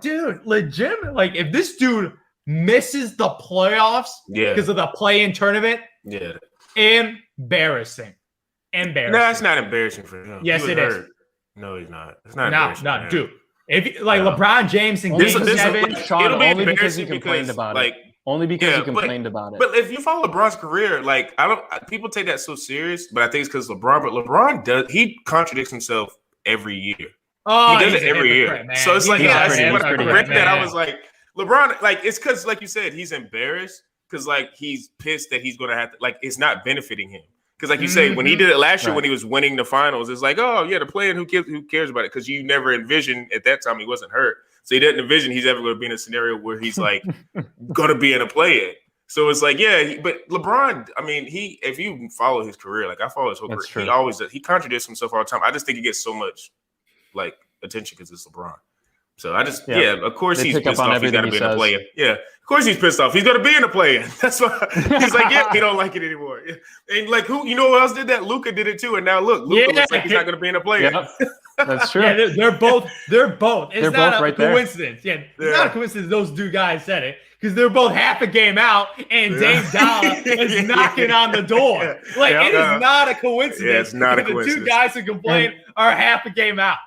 S3: Dude, legitimate. Like, if this dude misses the playoffs because of the play-in tournament, embarrassing. Embarrassing.
S1: No, it's not embarrassing for him.
S3: Yes, it is.
S1: No, he's not. It's not embarrassing.
S3: No, dude. If LeBron James in Game 7,
S2: Sean,
S1: it'll be
S2: only because he
S1: embarrassing
S2: complained about
S1: like,
S2: it. Only because he complained about it.
S1: But if you follow LeBron's career, like people take that so serious, but I think it's because LeBron. But LeBron contradicts himself every year.
S3: Oh,
S1: he does it every year.
S3: Man.
S1: So it's like, when I read that, I was like, LeBron, like it's because, like you said, he's embarrassed because like he's pissed that he's gonna have to, like, it's not benefiting him. Because like you say, when he did it last year when he was winning the finals, it's like, oh yeah, the player who cares about it? Because you never envisioned at that time he wasn't hurt. So he didn't envision he's ever going to be in a scenario where he's like going to be in a play-in. So it's like, but LeBron, I mean, if you follow his career, like I follow his whole career, he contradicts himself all the time. I just think he gets so much like attention because it's LeBron. So I just, of course he's pissed off. He's got to be in a play-in. Yeah, of course he's pissed off. He's going to be in a play-in. That's why he's like, he don't like it anymore. And like, who else did that? Luka did it too. And now look, Luka looks like he's not going to be in a play-in.
S2: That's true.
S3: Yeah, they're both. It's not a coincidence.
S2: There.
S3: It's not a coincidence those two guys said it because they're both half a game out and Dame Dollar is knocking on the door. Like it is not a coincidence.
S1: Yeah, it's not a coincidence.
S3: The two guys who complain are half a game out.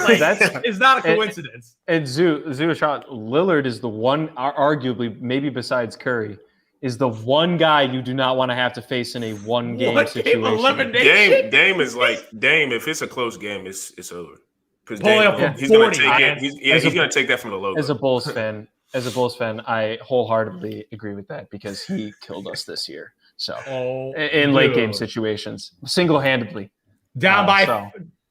S3: Like, it's not a coincidence.
S2: And Shot, Lillard is the one, arguably, maybe besides Curry, is the one guy you do not want to have to face in a one-game situation.
S1: Dame is like, if it's a close game, it's over. Because he's going to take it. He's going to take that from the logo.
S2: As a Bulls fan, I wholeheartedly agree with that because he killed us this year. So in late game situations, single-handedly,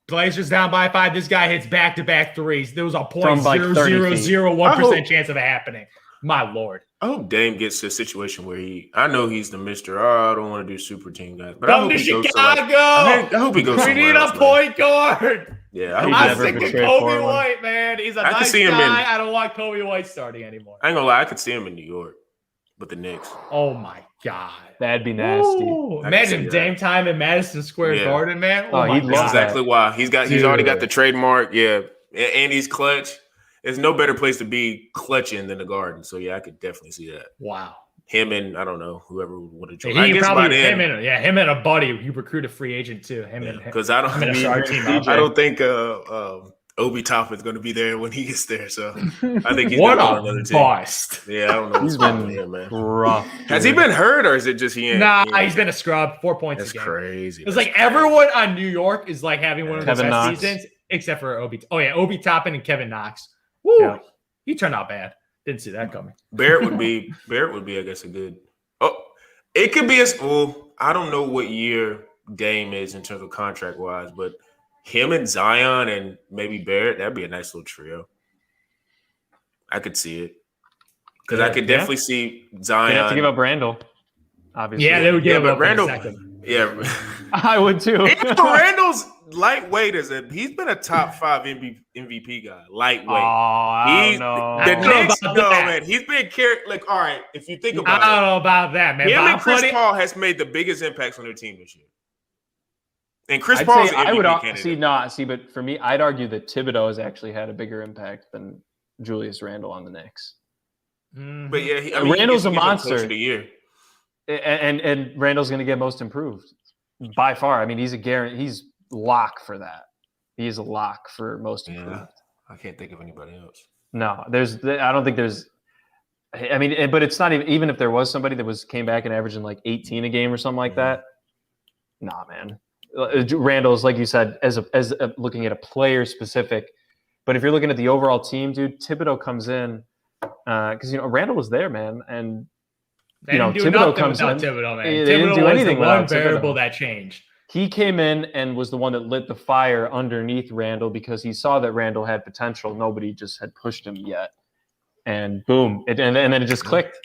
S3: Blazers down by 5. This guy hits back-to-back threes. There was a 0.0001% chance of it happening. My Lord.
S1: I hope Dame gets to a situation where I know he's the Mr. I don't want to do super team guys. But I hope he goes
S3: Chicago.
S1: I hope he goes somewhere.
S3: We need a point guard.
S1: Yeah,
S3: I'm sick of Kobe White, man. He's a nice guy. I don't want Kobe White starting anymore.
S1: I ain't gonna lie, I could see him in New York with the Knicks.
S3: Oh my God.
S2: That'd be nasty.
S3: Imagine Dame time in Madison Square Garden, man.
S1: That's exactly why. He's already got the trademark, and he's clutch. There's no better place to be clutching than the Garden. So I could definitely see that.
S3: Wow.
S1: Him and I don't know whoever would have joined.
S3: Him and a buddy. You recruit a free agent too.
S1: Because I don't think Obi Toppin's going to be there when he gets there. So I think he's going to another team.
S3: Bust.
S1: Yeah, I don't know.
S2: He's been man. Rough.
S1: Has he been hurt or is it just he ain't?
S3: He's been a scrub. 4 points.
S1: That's crazy.
S3: It's like everyone on New York is like having one of the best seasons except for Obi. Oh yeah, Obi Toppin and Kevin Knox. Woo! Yeah. He turned out bad. Didn't see that coming.
S1: Barrett would be, I guess, a good. Oh, it could be I don't know what year Dame is in terms of contract wise, but him and Zion and maybe Barrett, that'd be a nice little trio. I could see it because I could definitely see Zion.
S2: They have to give up Randall, obviously.
S3: Yeah, they would give up
S1: Randall.
S3: Yeah,
S2: I would too.
S1: Randall's lightweight he's been a top 5 MVP guy. Lightweight.
S2: Oh, I don't know.
S1: The Knicks, man. He's been carried. Like, all right, if you think about it,
S3: I don't know about that, man.
S1: Him and Chris Paul has made the biggest impacts on their team this year. And Chris Paul's an MVP candidate.
S2: But for me, I'd argue that Thibodeau has actually had a bigger impact than Julius Randle on the Knicks.
S3: Mm-hmm.
S1: But
S2: Randall's a monster.
S1: Of the year.
S2: And Randall's going to get most improved by far. I mean, he's he's lock for that. He is a lock for most improved.
S1: I can't think of anybody else.
S2: No, I don't think there's. I mean, but it's not even if there was somebody that came back and averaging like 18 a game or something like that. Nah, man. Randall's, like you said, as looking at a player specific. But if you're looking at the overall team, dude, Thibodeau comes in because Randall was there, man, and. Thibodeau comes in.
S3: Thibodeau, man.
S2: They didn't do anything
S3: was the one
S2: variable
S3: that changed.
S2: He came in and was the one that lit the fire underneath Randall because he saw that Randall had potential. Nobody just had pushed him yet. And boom. And then it just clicked.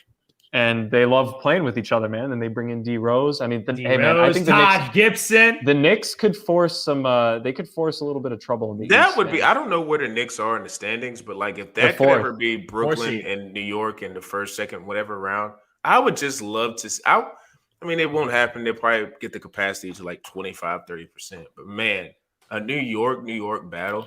S2: And they love playing with each other, man. And they bring in D Rose. I mean, I think the Knicks could force they could force a little bit of trouble in the East.
S1: That would be, I don't know where the Knicks are in the standings, but like if that could ever be Brooklyn and New York in the first, second, whatever round, I would just love to. I mean, it won't happen. They'll probably get the capacity to like 25, 30%. But man, a New York battle.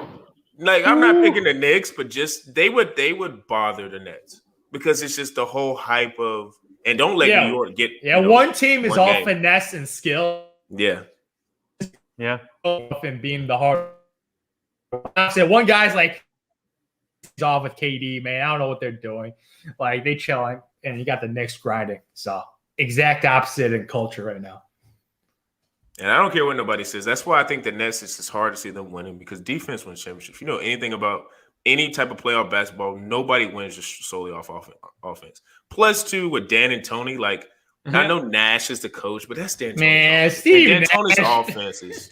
S1: Like, I'm not picking the Knicks, but just they would bother the Nets because it's just the whole hype of, and don't let New York get
S3: one team is
S1: one
S3: all
S1: game.
S3: finesse and skill.
S1: Yeah.
S3: And being the hard. I said one guy's like he's off with KD, man. I don't know what they're doing. Like they chilling, and you got the Knicks grinding. So exact opposite in culture right now.
S1: And I don't care what nobody says. That's why I think the Nets is just hard to see them winning because defense wins championships. If you know anything about any type of playoff basketball, nobody wins just solely off offense. Plus, too, with Dan and Tony, like, I know Nash is the coach, but that's Dan Tony's offense.
S3: Steve
S1: Dan
S3: Nash.
S1: Tony's offense is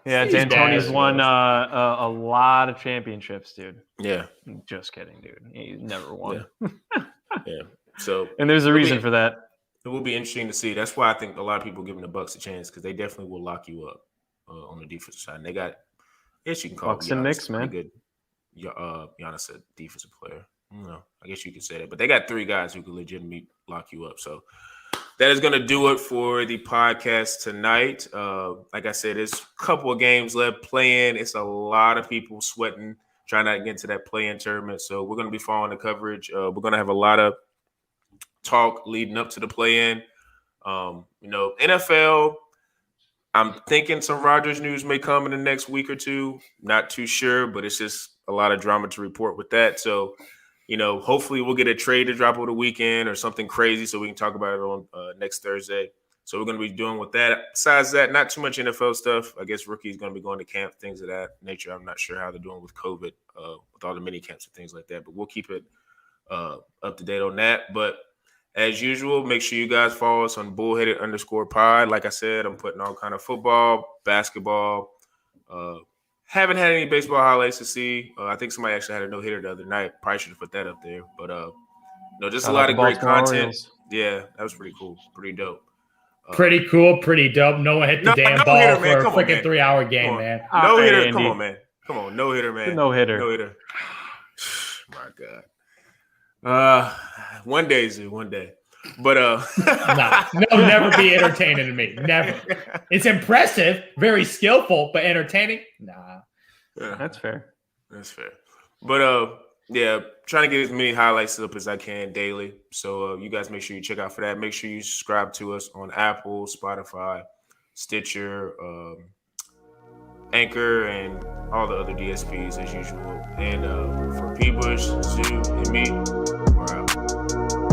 S2: yeah, Dan Tony's won a lot of championships, dude.
S1: Yeah.
S2: Just kidding, dude. He's never won.
S1: Yeah. So,
S2: and there's a reason for that.
S1: It will be interesting to see. That's why I think a lot of people giving the Bucks a chance because they definitely will lock you up on the defensive side. And they got, I guess you can call
S2: Bucks and Knicks, man.
S1: Good. Giannis a defensive player. I guess you could say that. But they got 3 guys who could legitimately lock you up. So that is going to do it for the podcast tonight. Like I said, there's a couple of games left playing. It's a lot of people sweating, trying to get into that play-in tournament. So we're going to be following the coverage. We're going to have a lot of talk leading up to the play-in. NFL, I'm thinking some Rodgers news may come in the next week or two. Not too sure, but it's just a lot of drama to report with that. So, hopefully we'll get a trade to drop over the weekend or something crazy so we can talk about it on next Thursday. So we're going to be doing with that. Besides that, not too much NFL stuff. I guess rookies going to be going to camp, things of that nature. I'm not sure how they're doing with COVID, with all the mini camps and things like that. But we'll keep it up to date on that. But as usual, make sure you guys follow us on bullheaded_pod. Like I said, I'm putting all kind of football, basketball. Haven't had any baseball highlights to see. I think somebody actually had a no-hitter the other night. Probably should have put that up there. But, just a lot of great content.
S2: Orioles.
S1: Yeah, that was pretty cool. Pretty dope.
S3: Pretty cool, pretty dope. No one hit the damn ball
S1: hitter,
S3: for
S1: man.
S3: a freaking 3-hour game, man.
S1: No-hitter. Come on, man. Come on. No-hitter, man.
S2: No-hitter.
S1: No-hitter. My God. One day, Zoo. One day. But
S3: no, never be entertaining to me. Never. It's impressive, very skillful, but entertaining? Nah.
S1: Yeah,
S2: that's fair.
S1: That's fair. But trying to get as many highlights up as I can daily. So you guys make sure you check out for that. Make sure you subscribe to us on Apple, Spotify, Stitcher, Anchor, and all the other DSPs as usual. And for P. Bush, Zoo, and me, we're out.